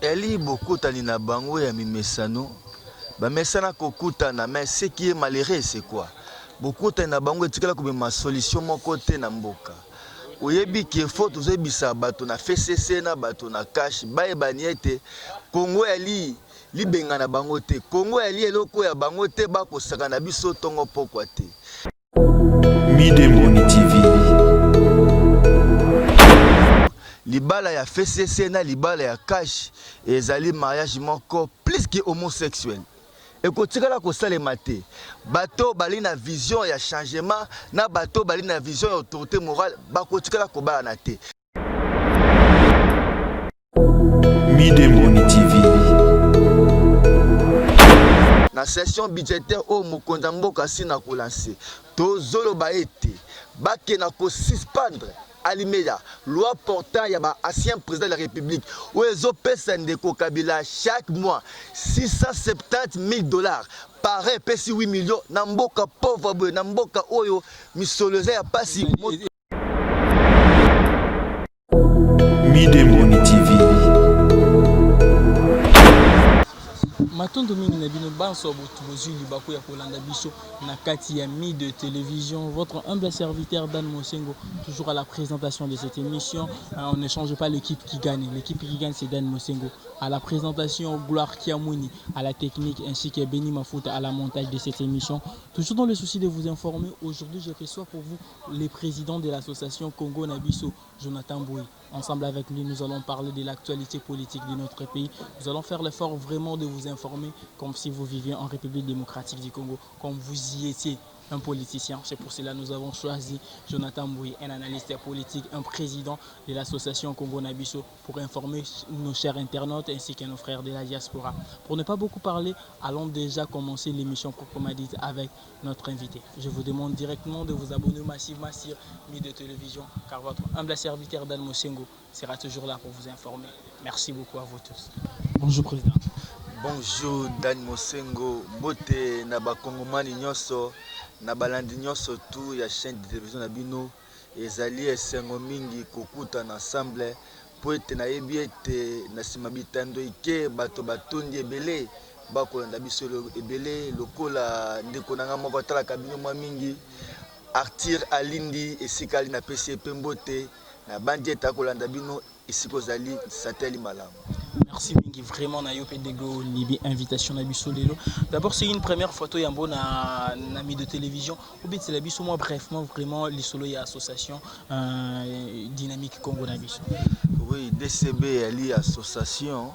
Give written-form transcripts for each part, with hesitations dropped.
eli bokutani na bango ya mimesano bamesana kokutana, mais ce qui est malheureux c'est quoi? Bokutani na bango etikala kobima solution moko te na mboka. Oyebi ki faut tozebisa bato na FCC na bato na cash bayebani ete Congo eli libenga na bango te, Congo eli eloko ya bango te, bakosaka na biso tongo pokwa te. Midemoni TV. Libala ya FCC na libala ya cash ezali mariage moko plus que homosexuel. Ekotikala kosalema te. Bato bali na vision ya changement na bato bali na vision ya autorité morale bakotikala kobala na te. Midemoni TV. Na session budgétaire au mokonza mboka sina ko lancer tozolo ba ete bakena ko suspendre Alimeda, loi portant yaba ancien président de la République, où ils ont payé Ndeko Kabila chaque mois $670 000. Pareil, pèse 8 millions. Namboka pauvre, Namboka oyo, misoloze ya pasi. Midemoni TV. Matondo mingi na bino banso bozui libako ya kolanda biso na kati ya Mi de télévision. Votre humble serviteur Dan Mosengo, toujours à la présentation de cette émission. On ne change pas l'équipe qui gagne. L'équipe qui gagne, c'est Dan Mosengo. À la présentation, Gloire Kiamouni, à la technique, ainsi que Benny Mafouta à la montage de cette émission. Toujours dans le souci de vous informer, aujourd'hui je reçois pour vous les présidents de l'association Congo Nabiso, Jonathan Bouy. Ensemble avec lui, nous allons parler de l'actualité politique de notre pays. Nous allons faire l'effort vraiment de vous informer comme si vous viviez en République démocratique du Congo, comme vous y étiez un politicien. C'est pour cela que nous avons choisi Jonathan Bouy, un analyste politique, un président de l'association Congo Nabiso, pour informer nos chers internautes ainsi que nos frères de la diaspora. Pour ne pas beaucoup parler, allons déjà commencer l'émission proprement dite avec notre invité. Je vous demande directement de vous abonner massivement sur Mi de télévision, car votre humble serviteur Dan Mosengo sera toujours là pour vous informer. Merci beaucoup à vous tous. Bonjour Président. Bonjour Dan Mosengo, bote na bakongomani nyonso, na balandi nyonso tout ya chaîne de télévision na bino, ezali esengo mingi kokuta na ensemble, po ete na yebi ete na sima bitando ike bato batondi ebele, bakolanda biso ebele lokola ndeko nanga moko atalaka bino mwa mingi, Arthur Alindi esika ali na pesi epe mbote, na bandi ete akolanda bino esika ozali sateli malamu. Merci Mingi, vraiment na yope dego libi invitation na biso lelo. D'abord c'est une première photo yambo na Mi de télévision. Ou bien c'est la biso moi brièvement vraiment les solo ya association dynamique Congo na biso. Oui, DCB ali association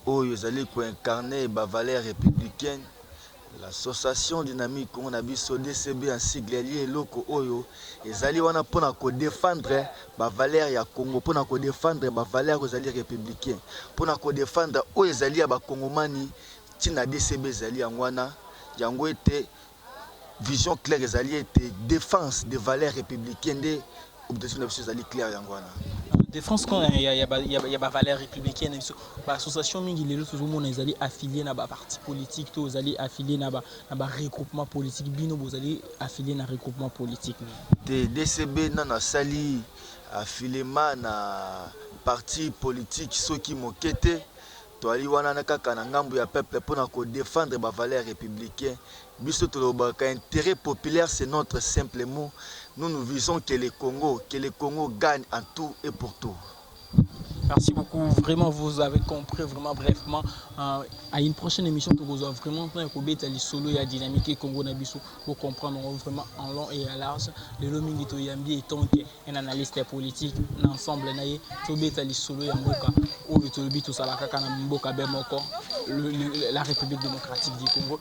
oyo ezali ko incarner ba valeurs républicaines. L'association dynamique Congo na biso DCB en sigle ali eloko oyo ezali wana pona ko défendre ba valeurs ya Congo, pona ko défendre ba valeurs ezali républicain, pona ko défendre oyo ezali ya ba kongomani tina DCB ezali yangwana yango ete vision claire ezali ete défense des valeurs républicaines de objectif na biso ezali clair yangwana. Défense quand il y a valeur républicaine, l'association mingi lelo toujours mon ezali affilié na ba parti politique, to ezali affilié na ba regroupement politique, bino bozali affilié na regroupement politique. DCB na sali affilié na parti politique soki mokete to ali wana na kaka na ngambu ya peuple pour ko défendre ba valeurs républicaines. Biso to lobaka intérêt populaire c'est notre simple mot. Nous visons que le Congo gagne en tout et pour tout. Merci beaucoup. Vraiment, vous avez compris vraiment brièvement. À une prochaine émission, que vous avez vraiment les solo et la dynamique et Congo Nabiso pour comprendre vraiment en long et à large. Le Lomingi Toyambi étant un analyste politique, l'ensemble naïe, Tobeta les solo Yamboka, ou le Tobi tout ça la Kakana Mboka Bemoko, la République démocratique du Congo.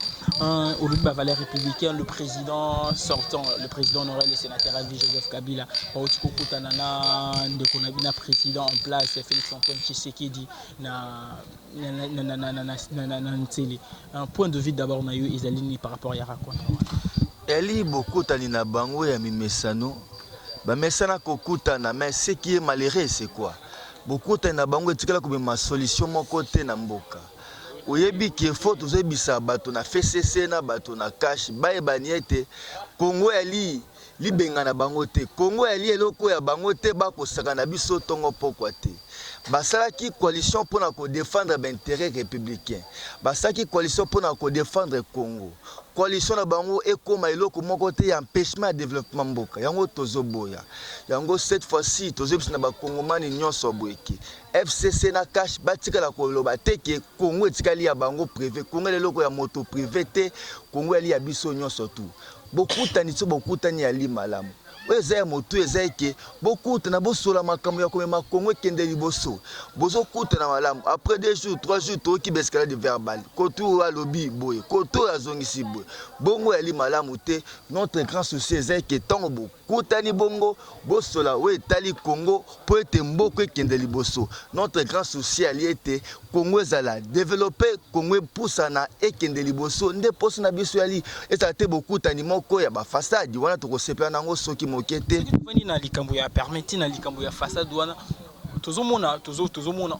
Au lieu de la valeur républicaine, le président sortant, le président honoré, le sénateur Adi Joseph Kabila, Paotiko Kutanana, Ndekonabina président en place, Félix Antoine Tshisekedi, un point de vue d'abord na yo ezalini par rapport à Yarakon. Eli bokutani na bango ya mimesano, ba mesana kokutana, mais ce qui est malheureux c'est quoi? Bokutani na bango etikala kobima solution moko te na mboka. Oyebi ki faut tozebisa bato na FCC na bato na cash bayebani ete Congo eli libenga na bango te. Congo ali eloko ya bango te bakosaka na biso tongo pokwa te. Basalaki coalition pour défendre l'intérêt républicain. Basalaki coalition pour défendre le Congo. Coalition na bango ekoma eloko moko te ya empêchement de développement mboka. Yango tozoboya. Yango cette fois-ci tozobisa na ba Congomani nyonso boyeki. FCC na cash batika la koloba te ke Congo etikali ya bango privé. Congo eloko ya moto privé te. Congo ali ya biso nyonso tout. Bokutani ali malamu. Eza moto eza ke beaucoup na bosola makambo ya komema Congo kende liboso bozo kuta na malamu après 2 jours 3 jours to ki beskala de verbal koto wa lobby boye koto ya zongisi boye bongo ali malamu te. Notre grand souci eza ke tango bokutani bongo bosola we tali Congo po ete mboko kende liboso. Notre grand souci ali ete Congo ezala développer Congo poussa na ekende liboso nde poso na biso ali eza te bokutani moko ya ba façade wana to kosepela nango soki mokete na likambo ya permettre na likambo ya façade wana tozomona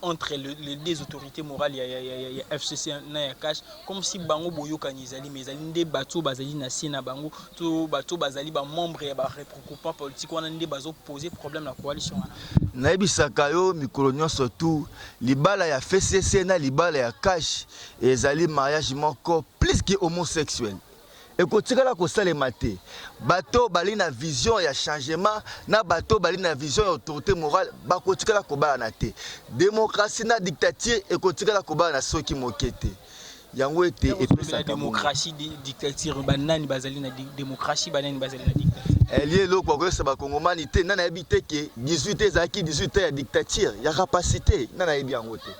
entre les deux autorités morales ya FCC na ya cash comme si bango boyokani ezali mais ezali nde bato bazali na sina bango to bato bazali ba membre ya ba regroupement politique wana nde bazo poser problème na coalition wana naibisaka yo mikolo nyonso tu libala ya FCC na libala ya cash ezali mariage moko plus que homosexuel. Et quand tu regardes ça les matés, bateau bali na vision ya changement, na bateau bali na vision ya autorité morale, ba quand tu regardes koba na te. Démocratie na dictature et quand tu regardes koba na soki mokete. Yango ete et puis la démocratie dictature banani bazali na démocratie banani bazali na dictature. Elie lo kwa kwesa ba kongomani te nana habité ke 18 zaki 18 ya dictature, ya capacité nana yebi yango te.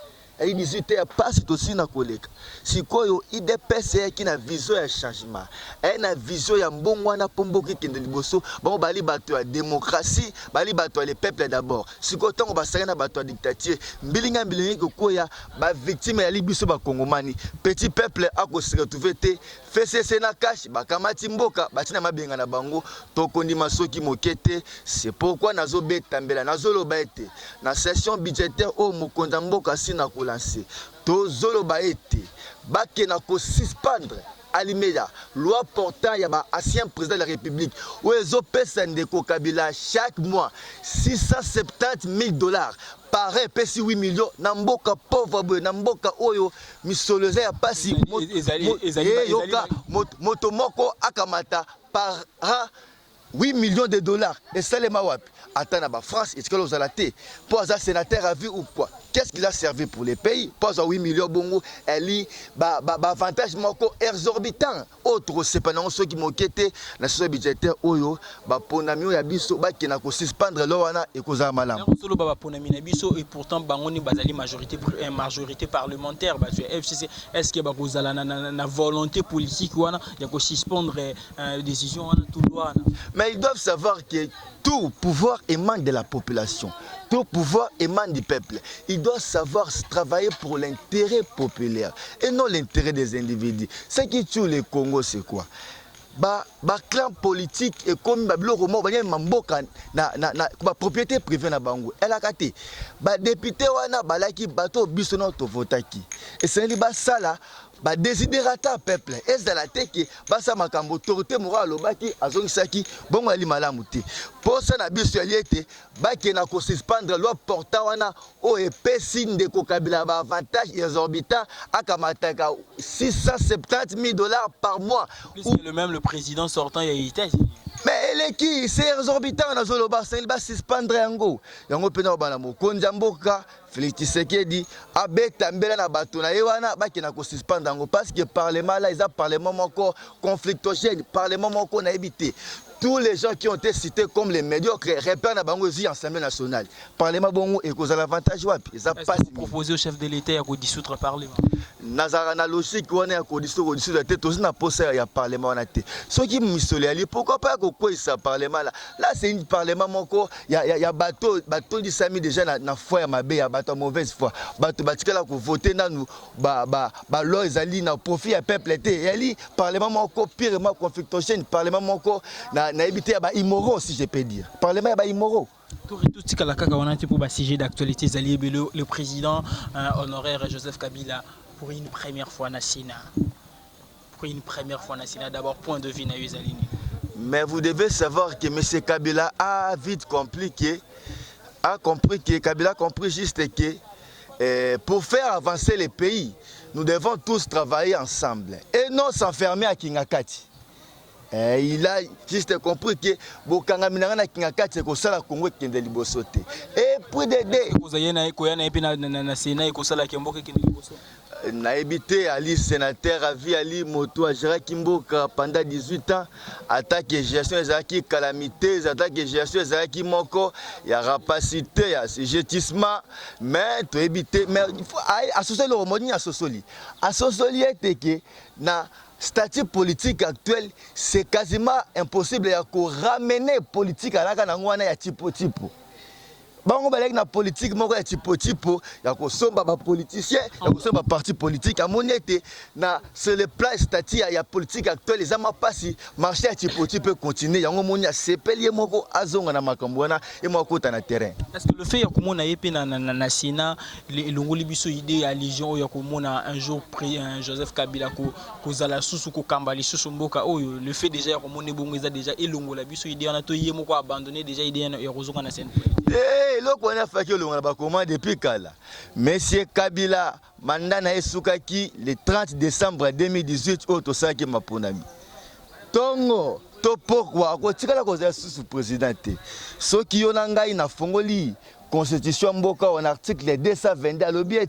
Et 18 ya passe aussi na koleka. Sikoyo IDPS qui na vision ya changement. Et na vision ya mbongo na pomboki kende liboso, bango bali bato ya démocratie, bali bato ya le peuple d'abord. Sikoyo tango basaka na bato ya dictature, mbilinga koya ba victime ya libiso ba kongomani. Petit peuple ako se retrouver te, FCC na cash bakamati mboka, batina mabenga na bango, tokondi masoki mokete. C'est pourquoi nazo betambela nazo loba ete na session budgétaire au mokonda mboka sina lancé tozolo baete bakena ko suspendre Alimeda loi portant ya ba ancien président de la République oezo pesa ndeko Kabila chaque mois $670,000 par pesi 8 millions na mboka pauvre boy na mboka oyo misoloza ya pasi moto moko akamata par 8 millions de dollars et ça les mawapi attends ba France est-ce que vous allez te pour un sénateur à vie ou quoi? Qu'est-ce qu'il a servi pour les pays? Pas à 8 millions bongo elle avantage moko exorbitant autre c'est pas non ceux qui m'ont la société budgétaire oyo ba ponami ya biso ba ki na ko suspendre lo wana e ko za malam solo ba ponami na biso et pourtant bangoni bazali majorité parlementaire ba FCC est-ce que ba kozala na volonté politique wana ya ko suspendre décision wana tout loi. Mais ils doivent savoir que tout pouvoir émane de la population. Tout pouvoir émane du peuple. Ils doivent savoir travailler pour l'intérêt populaire et non l'intérêt des individus. Ce qui tue le Congo, c'est quoi? Ba clan politique et comme babiloko mo banya mamboka na propriété privée na bango. Elle a katé. Ba député wana balaki bato biso na to votaki. Et c'est li ba sala ba desiderata peuple est dans la teke basa makambo autorité morale lobaki azongisaki bongo ali malamu te posa na biso aliete baki na ko suspendre loi portant wana o epesi ndeko Kabila ba avantage exorbitant akamataka $670,000 par mois. Le même le président sortant il a été. Mais elle est qui? C'est exorbitant na zoloba, c'est il va suspendre yango. Yango pena bana mokonza mboka Félix Tshisekedi abeta mbela na bato na yewana ba kena ko suspendre yango parce que parlement là ils a parlement moko conflictogène, parlement moko na ebité. Tous les gens qui ont été cités comme les médiocres repèrent na bango zi Assemblée nationale. Parlement bongo et cause l'avantage wapi. Ils a pas proposé au chef de l'État de dissoudre parlement. Nazara na logique wana ko dissoudre tête tous na posa ya parlement wana te. Ceux qui missolé ali pourquoi pas ko ça parlement là. Là c'est une parlement moko ya bateau di sami déjà na foi ya mabe ya bateau mauvaise foi. Bateau batikala ko voter nanu ba loi ezali na profit ya peuple te. Yali parlement moko pirement conflictogène parlement moko na éviter ba immoraux si je peux dire. Parlement ya ba immoraux. Tout ce que la kaka on a pour ba sujet d'actualité zali le président honoraire Joseph Kabila pour une première fois na Sénat. Pour une première fois na Sénat d'abord point de vue na Uzalini. Mais vous devez savoir que M. Kabila a vite compris que Kabila a compris juste que pour faire avancer les pays, nous devons tous travailler ensemble et non s'enfermer à Kingakati. Il a juste compris que Bokanga Minanga Kingakati c'est ça la Congo qui est de libosoté. Et pour d'aider. Na habité Ali sénateur à vie Ali Moto à Kimboka pendant 18 ans. Attaque et gestion des calamités, attaque et gestion des moko, il y a rapacité, il y a assujettissement, mais tu habité, mais il faut associer le homonyme à Sosoli. Associer est que na statut politique actuel, c'est quasiment impossible de ramener politique à la Nangwana ya tipo. Bango balek na politique moko ya tipo ya kosomba ba politicien ya kosomba parti politique a monete na sur le plan statut ya politique actuel les ama pasi marché ya tipo peut continuer yango moni ya sepelier moko azonga na makambo wana et moko ta na terrain. Est-ce que le fait ya komona yepe na Sina le longoli biso idée ya légion ya komona un jour Joseph Kabila ko zala susu ko kambali susu mboka oyo le fait déjà ya komona bongo eza déjà elongola biso idée na to yemo ko abandonner déjà idée ya rozonga na scène. Eloko wana faki olonga ba comment depuis kala. Monsieur Kabila mandana esukaki le 30 décembre 2018 au tosaki maponami. Tongo to pourquoi ko tikala ko za sous président te. Soki yona ngai na fongoli Constitution Mboka en article 222 à l'objet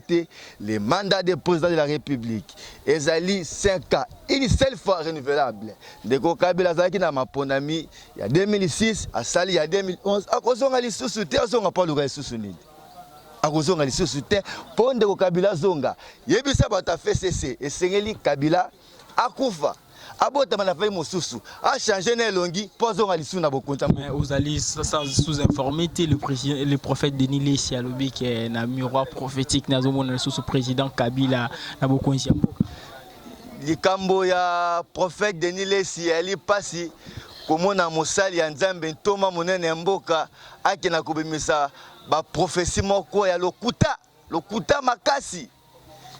les mandats des présidents de la République. Ezali 5 ans, une seule fois renouvelable. De Kabila Zaki na maponami, il y a 2006, à Sali il y a 2011, à cause on a les sous-soutés, on n'a pas le reste sous-soutés. À cause on a les sous-soutés, pour de Kabila Zonga, Yebisa Bata fait cesser, et Sengeli Kabila, Akoufa. Abota manafai mosusu a changé na longi pozo ngalisu na bokonta aux alliés sans sous-informer le prophète Denis Lessi alobi que na miroir prophétique na zomona sous président Kabila na bokonzi mboka likambo ya prophète Denis Lessi ali pasi komona mosali ya Nzambe ntoma monene mboka akina kobimisa ba prophétie moko ya lokuta makasi.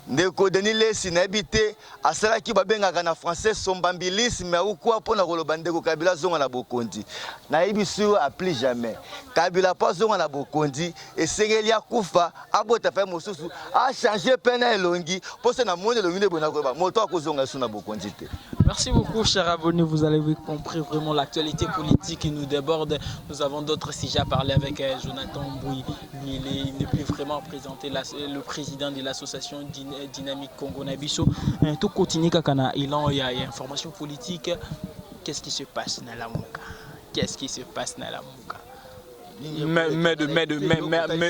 Ndeko Denis Lessi na habité asalaki babengaka na français sombambilisme ou quoi pour na koloba ndeko Kabila zonga na bokondi na yebisu a plus jamais Kabila pas zonga na bokondi et sengeli akufa abota fa mosusu a changer pena elongi pour ça na monde elongi ne bona koba moto akozonga su na bokondi te. Merci beaucoup, chers abonnés. Vous avez compris vraiment l'actualité politique qui nous déborde. Nous avons d'autres sujets à parler avec Jonathan Mbouy. Lui, il n'est plus vraiment présenté le président de l'association Dynamique Congo Nabiso. Tout continue quand il y a information politique. Qu'est-ce qui se passe dans la Mouka? Qu'est-ce qui se passe dans la Mouka?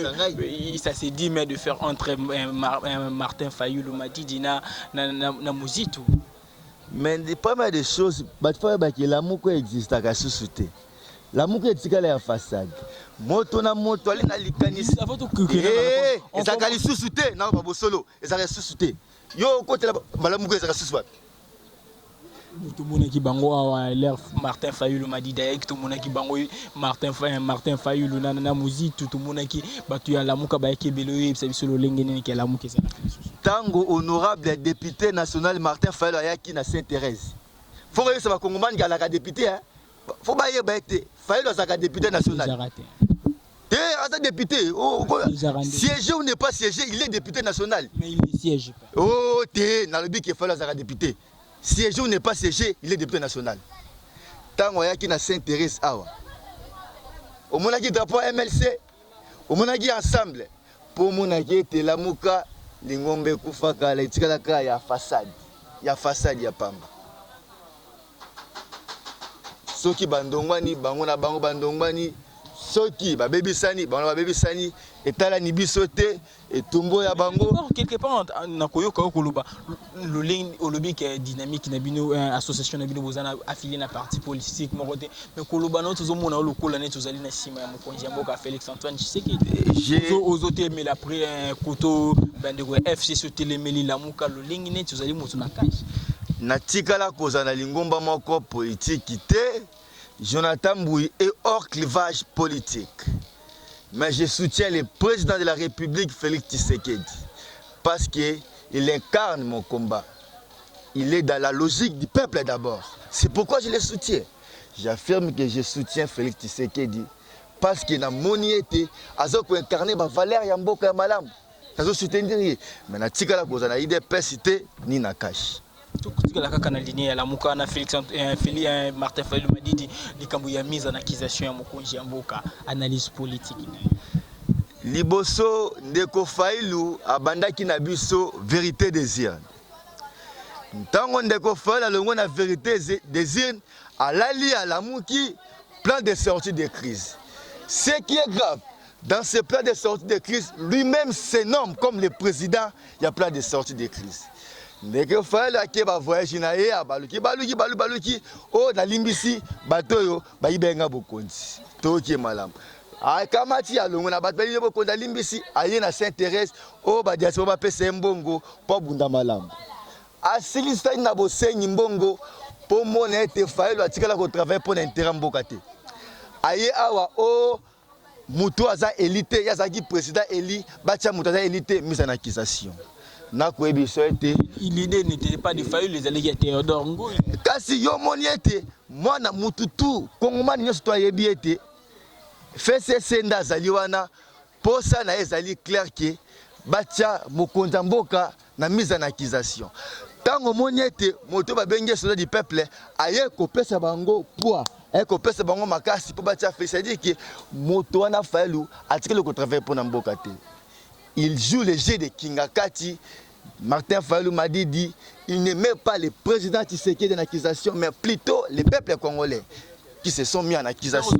Mais ça s'est dit, mais de faire entrer Martin Fayulu Madidina na Mouzitou. Mais pas mal de choses, l'amour existe à la société. L'amour est à la façade. Moto na moto ali na likanisi. Ezaka li susute na ba bosolo, ezaka susute. Yo côté la malamu ko ezaka suswa. Tout le monde qui bango a l'air Martin Fayulu m'a dit d'ailleurs tout le monde qui bango Martin Fayulu na musique tout le monde qui batu ya la muka ba ekebelo c'est solo lengene ki la muka ça. Tango honorable député national Martin Fayulu ayaki na Sainte-Thérèse. Faut que ça va congomani ga la député hein. Faut ba yeba été Fayulu ça député national. Un député, siéger ou n'est pas siéger, il est député national. Mais il ne siège pas. Oh, t'es dans le but qu'il faut la député. Siéger ou n'est pas siéger, il est député national. Tant qu'on y a qui s'intéresse à au monde qui drapeau MLC, au monde qui ensemble, pour mon qui était la mouka, l'ingombe koufaka, la tika ya façade, ya pamba. Soki bandongwani, bangona bango bandongwani. Soki ba baby sani etala ni bisote et tumbo ya bango quelque part na koyoka koloba le ligne olobi que dynamique na bino association na bino bozana affilié na parti politique mokote mais koloba no tozomona lokola ne tozali na sima ya mokonzi mboka Félix Antoine Tshisekedi aux autres mais après koto bandeko FC sur télémeli la muka le ligne ne tozali moto na kashi na tikala kozana lingomba moko politique te. Jonathan Mbouy est hors clivage politique. Mais je soutiens le président de la République, Félix Tshisekedi, parce qu'il incarne mon combat. Il est dans la logique du peuple d'abord. C'est pourquoi je le soutiens. j'affirme que je soutiens Félix Tshisekedi parce qu'il a moniété azo ko incarner ba valeur ya mboka ya malamu. Azo soutenir mais na tika la koza na ide pesité ni na cash. Tout la kaka na ligne la muka na Félix Martin Fayulu Madidi likambo ya mise en accusation ya mokonzi ya mboka analyse politique. Liboso ndeko Fayulu abandaki na biso vérité désir. Ntango ndeko Fayulu alongo na vérité désir alali alamuki plan de sortie de crise. Ce qui est grave dans ce plan de sortie de crise, lui-même se nomme comme le président, il y a plan de sortie de crise. Ndeko Fayulu akeba voyage na ye baluki o na limbisi batoyo bayibenga bokonzi. Toki malamu. Akamati alongo na bato balinye bokonda limbisi aye na Saint-Thérèse o ba diaspora pesa mbongo po bunda malamu. Asilisa na bosenyi mbongo po mona ete Fayulu atikala ko travailler pour l'intérêt mboka te. Aye awa o mutu aza élité yazaki président Eli batia mutu aza élité mise en accusation. Na koyebiso ete l'idée n'était pas de Fayulu les alliés Théodore Ngoyi. Kasi yo moni ete mwana mutu tu kongomani nyoso to ayebi ete FCC ndazali wana posa na ezali clair que batia mokonza mboka na mise en accusation. Tango moni ete moto babenge soldat du peuple aye kopesa bango poids aye kopesa bango makasi po batia fait, c'est-à-dire que moto wana Fayulu atikele ko travailler pour na mboka te. Il joue le jeu de Kingakati. Martin Fayulu Madidi, il n'aimait pas le président Tshisekedi en accusation, mais plutôt les peuples congolais qui se sont mis en accusation.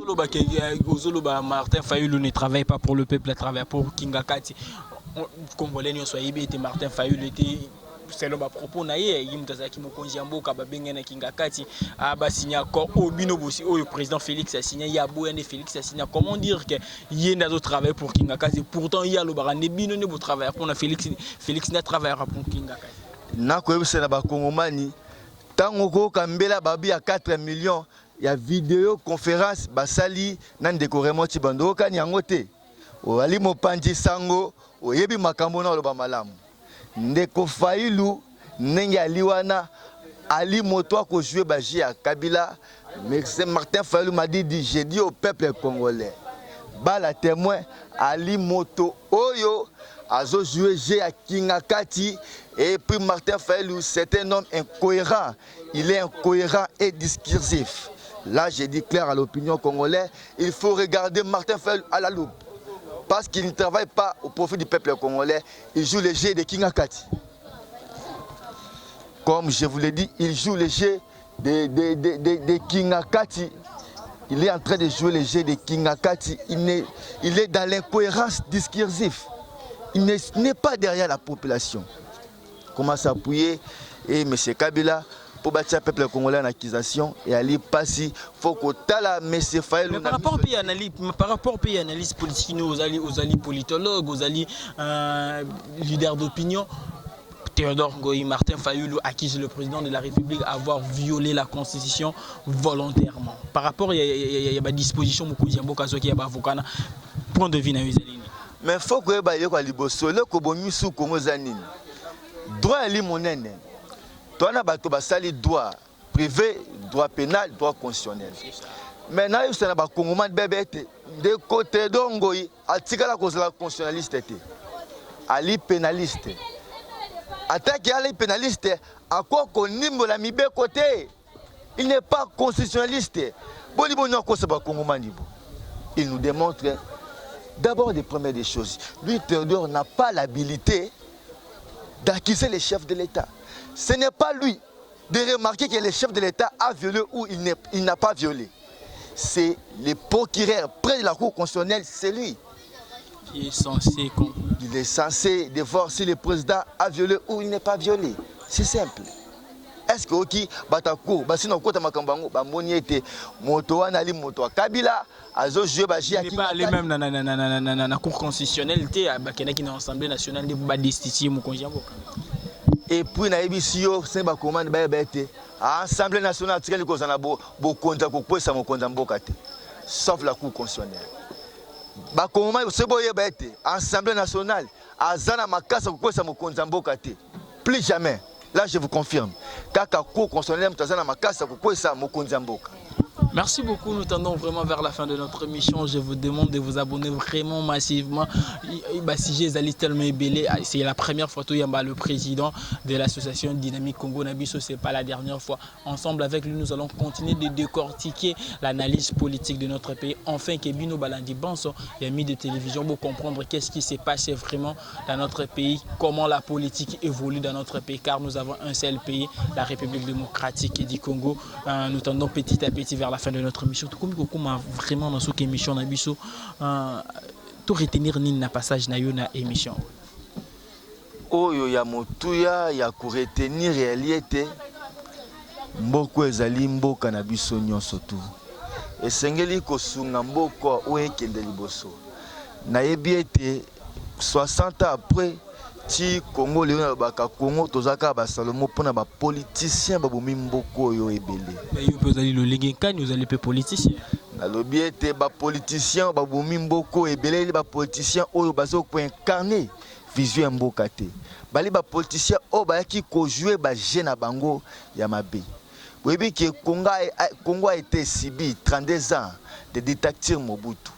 Martin Fayulu ne travaille pas pour le peuple, il travaille pour Kingakati. Congolais ne soient été Martin Fayulu était c'est le propos naie yimtazaki mokonzi mboka babenga na Kingakati aba signa accord au binobosi au président Félix a signé ya boyane Félix a signé comment dire que yenda do travail pour Kingakati pourtant il y a le barane bino ne bo travailler pour Félix n'a travaillera pour Kingakati na ko yebisa na ba kongomani tango ko kambela babi ya 4 millions ya vidéo conférence basali na ndeko remoti bando kani yango te o ali mopanzi sango o yebi makambo na lo ba malamu. Ndeko Fayulu ndenge aliwana ali moto ko jouer baji ya Kabila mais Martin Fayulu m'a dit j'ai dit au peuple congolais bala témoin ali moto oyo azo jouer jeu à Kingakati et puis Martin Fayulu c'est un homme incohérent, il est incohérent et discursif. Là j'ai dit clair à l'opinion congolaise, il faut regarder Martin Fayulu à la loupe. Parce qu'il ne travaille pas au profit du peuple congolais, il joue le jeu de Kingakati. Comme je vous l'ai dit, il joue le jeu de Kingakati. Il est en train de jouer le jeu de Kingakati. Il est dans l'incohérence discursive. Il n'est pas derrière la population. Comment s'appuyer et M. Kabila pour bâtir le peuple congolais en accusation et aller passer faut que tala M. Fayulu par rapport au pays analyse politique aux alliés politologues aux alliés leaders d'opinion Théodore Ngoyi Martin Fayulu accuse le président de la République d'avoir violé la constitution volontairement par rapport il y a des dispositions mokonzi mboka soki ya bavokana point de vue na yuzalini mais faut que ba yeko liboso le ko bomisu kongo zanini droit ali monene. Toi, on a basali droit privé, droit pénal, droit constitutionnel. Maintenant, il y a des Congolais de côté d'Ongoyi, atikala kozala constitutionnaliste, ali pénaliste. Attaque ali pénaliste, à quoi qu'on nimbe la mibe côté. Il n'est pas constitutionnaliste. Il nous démontre d'abord des premières des choses. Lui, Théodore n'a pas l'habilité d'accuser les chefs de l'État. Ce n'est pas lui de remarquer que le chef de l'État a violé ou il n'a pas violé. C'est le procureur près de la Cour constitutionnelle, c'est lui. Il est censé de voir si le président a violé ou il n'est pas violé. C'est simple. Est-ce que Oki Batako, Basino Kota Makambango, Bamoniete, Motoana Ali Motoa Kabila, Azo Joué Baji Aki. Il n'est pas allé même dans la Cour constitutionnelle, qui est dans l'Assemblée nationale, de Badistiti, Moukonjiambo. Et puis, na ebisio c'est ba commande ba bete Assemblée nationale tikali ko zana bo konza ko kwesa mo konza mboka te sauf la Cour constitutionnelle ba commande c'est boye bete Assemblée nationale azana makasa ko kwesa mo konza mboka te plus jamais là je vous confirme kaka Cour constitutionnelle mtazana makasa ko kwesa mo konza mboka Merci beaucoup. Nous tendons vraiment vers la fin de notre émission. Je vous demande de vous abonner vraiment massivement. Si j'ai tellement belé, c'est la première fois que le président de l'association Dynamique Congo Nabiso, c'est pas la dernière fois. Ensemble avec lui, nous allons continuer de décortiquer l'analyse politique de notre pays. Enfin, que Bino Balandi Banso, il y a mis de télévision pour comprendre qu'est-ce qui s'est passé vraiment dans notre pays, comment la politique évolue dans notre pays, car nous avons un seul pays, la République démocratique du Congo. Nous tendons petit à petit vers la fin de notre émission. Tout comme vraiment dans cette émission, tout retenir ni na passage na yo na émission. Oyo ya motuya ya ko retenir réalité mboko ezali mboka na biso nyonso tu. Esengeli kosunga mboko oyo ekende liboso. Na yebi ete 60 ans après ti Congo Léon baka Congo tozaka ba Salomo pona ba politicien ba bomi mboko oyo ebele. Mais yo peut aller le légekani vous allez pe politicien. Na lobi ete ba politicien ba bomi mboko ebele ba politicien oyo bazo ko incarner vision mboka te. Bali ba politicien oyo ba ki ko jouer ba jeune na bango ya mabe. Webi que Congo a été subi 32 ans de dictature Mobutu.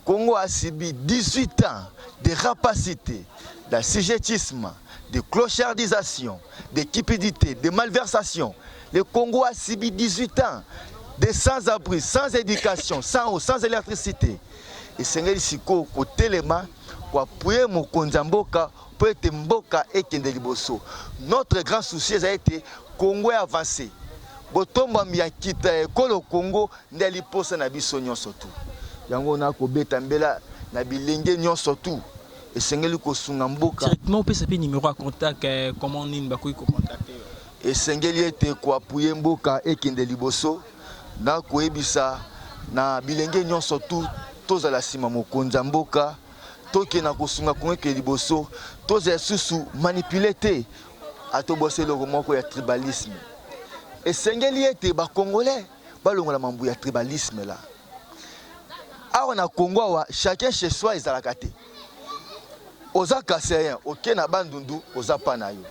Congo a subi 18 ans de rapacité, d'assujettisme, de clochardisation, de cupidité, de malversation. Le Congo a subi 18 ans de sans-abri, sans éducation, sans eau, sans électricité. Et c'est ce qu'on a pour appuyer mon Konzamboka, pour être Mboka et Kendeliboso. Notre grand souci a été Congo avancé. Botomba mia kita ekolo Congo ndeli posa na biso nyonso tu. Yango na ko beta mbela na bilenge nyonso tu. Esengeli ko sunga mboka. Directement on peut s'appeler numéro à contact comment on ba ko contacter. Esengeli ete ko appuyer mboka ekende liboso na ko ebisa na bilenge nyonso tu tozala sima mokonza mboka toke na ko sunga ko ekende liboso toza susu manipulete atobose loko moko ya tribalisme. Et sengeli ete ba congolais balongola mambu ya tribalisme là. Awa na Congo wa chacun chez soi ezalaka te. Oza kaseyen oke na bandundu oza pa na yo.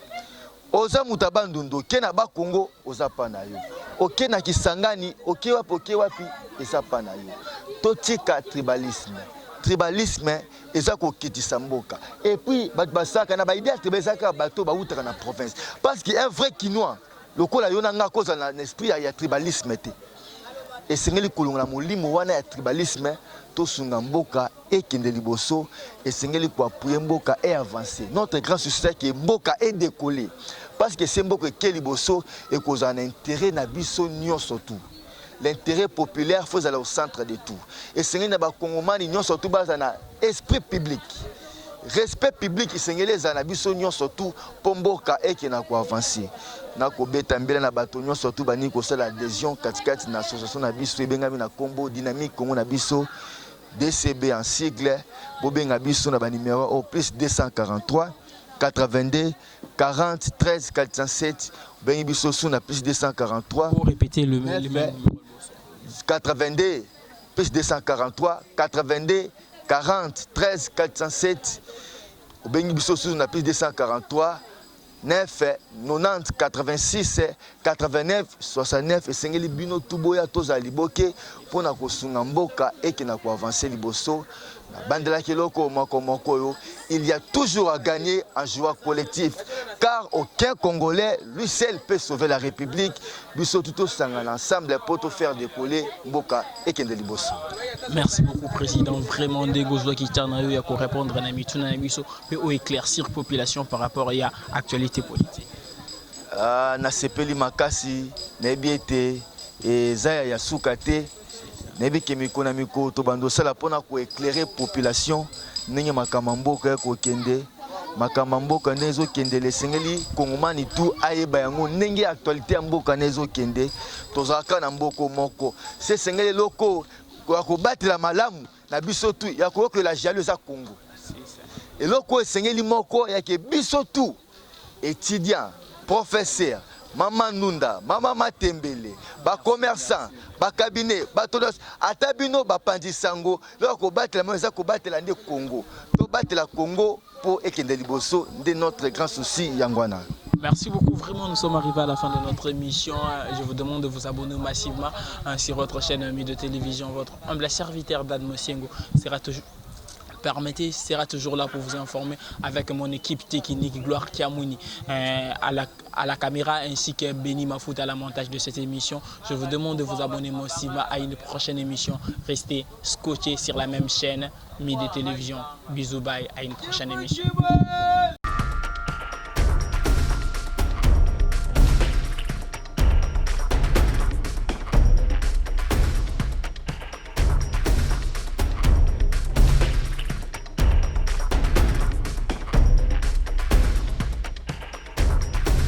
Oza muta bandundu oke na ba Congo oza pa na yo. Oke na Kisangani oke wapi eza pa na yo. Totika tribalisme. Tribalisme eza ko kitisa mboka. Et puis basaka na ba idée tribalisaka bato ba utaka na province. Parce qu'il un vrai Quinois le ko la yona nga koza na esprit ya tribalisme te. Et sengeli kolonga molimo wana ya tribalisme to sunga mboka et kende liboso et sengeli ko appuyer mboka et avancer. Notre grand souci c'est que mboka est décollé parce que c'est mboka ke liboso et koza un intérêt na biso nyonso tout. L'intérêt populaire faut aller au centre de tout. Et sengeli na ba kongomani nyonso tout baza na esprit public. Respect public isengeli za na biso nyonso tout pomboka et ke na ko avancer. Na ko beta mbela na bato nyonso tout bani ko sala adhésion katikati na association na biso ebengami na Combo Dynamique Congo na biso DCB en sigle bobenga biso na ba numéro au plus 243 82 40 13 407 bengi biso sous na plus 243 pour répéter le même numéro 82 plus 243 82 40 13 407 bengi biso sous na plus 243 9 90 86 89 69 et sengeli bino tuboya toza liboke pona ko sunga mboka et qui na ko avancer liboso na bandela keloko moko yo. Il y a toujours à gagner en jouant collectif car aucun Congolais lui seul peut sauver la République. Biso tout sanga ensemble pour tout faire décoller mboka et kende liboso. Merci beaucoup président, vraiment des gozwa qui tient à répondre à Mituna Nabiso mais au éclaircir population par rapport à l'actualité politique. Na sepeli makasi na biete et zaya ya sukate na biki mikona miko to bando sala pona ko éclairer population ndenge makamamboka ya ko kende makamamboka nezo kende le sengeli kongomani tout ayeba yango ndenge actualité ya mboka nezo kende tozaka na mboko moko se sengeli loko ko batela malamu na biso tu ya ko que la jalouse à Congo et loko sengeli moko ya ke biso tu étudiant professeur Maman Nunda, Maman Matembele, ba commerçant, ba cabinet, ba todos, atabino ba pandisango, là ko battre la maison ko battre la Congo. To battre la Congo pour ekende liboso de notre grand souci yangwana. Merci beaucoup. Vraiment, nous sommes arrivés à la fin de notre émission. Je vous demande de vous abonner massivement sur votre chaîne Mi de télévision. Votre humble serviteur Dan Mosengo sera toujours là pour vous informer avec mon équipe technique Gloire Kiamouni à la caméra ainsi que Benny Mafout à la montage de cette émission. Je vous demande de vous abonner massivement à une prochaine émission. Restez scotchés sur la même chaîne Mi de télévision. Bisous, bye, à une prochaine émission.